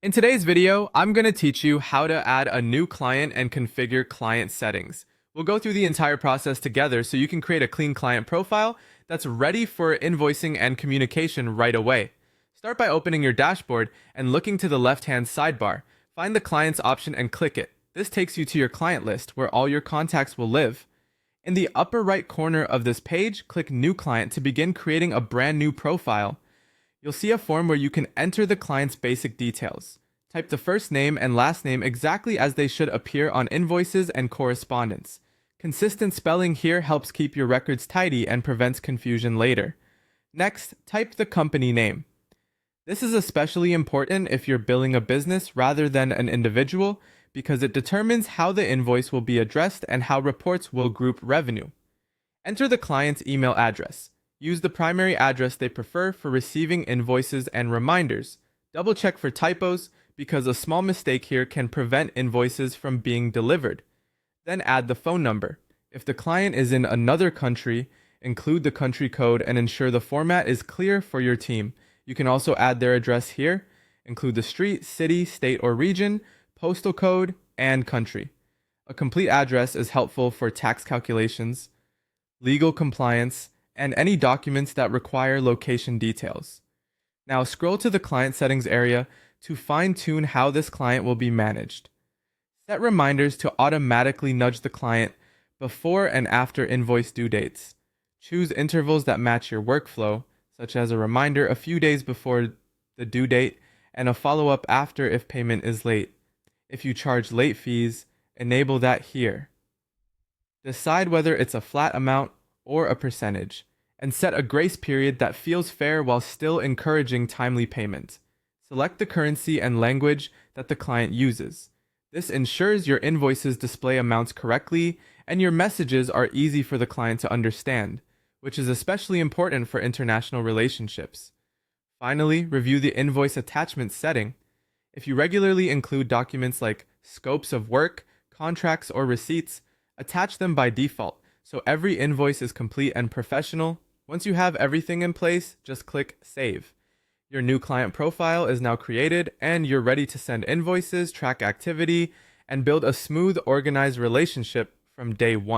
In today's video, I'm going to teach you how to add a new client and configure client settings. We'll go through the entire process together so you can create a clean client profile that's ready for invoicing and communication right away. Start by opening your dashboard and looking to the left-hand sidebar. Find the clients option and click it. This takes you to your client list where all your contacts will live. In the upper right corner of this page, click New Client to begin creating a brand new profile. You'll see a form where you can enter the client's basic details. Type the first name and last name exactly as they should appear on invoices and correspondence. Consistent spelling here helps keep your records tidy and prevents confusion later. Next, type the company name. This is especially important if you're billing a business rather than an individual because it determines how the invoice will be addressed and how reports will group revenue. Enter the client's email address. Use the primary address they prefer for receiving invoices and reminders. Double check for typos because a small mistake here can prevent invoices from being delivered. Then add the phone number. If the client is in another country, include the country code and ensure the format is clear for your team. You can also add their address here. Include the street, city, state, or region, postal code, and country. A complete address is helpful for tax calculations, legal compliance, and any documents that require location details. Now scroll to the client settings area to fine-tune how this client will be managed. Set reminders to automatically nudge the client before and after invoice due dates. Choose intervals that match your workflow, such as a reminder a few days before the due date and a follow-up after if payment is late. If you charge late fees, enable that here. Decide whether it's a flat amount or a percentage, and set a grace period that feels fair while still encouraging timely payment. Select the currency and language that the client uses. This ensures your invoices display amounts correctly and your messages are easy for the client to understand, which is especially important for international relationships. Finally, review the invoice attachment setting. If you regularly include documents like scopes of work, contracts, or receipts, attach them by default so every invoice is complete and professional. Once you have everything in place, just click Save. Your new client profile is now created and you're ready to send invoices, track activity, and build a smooth, organized relationship from day one.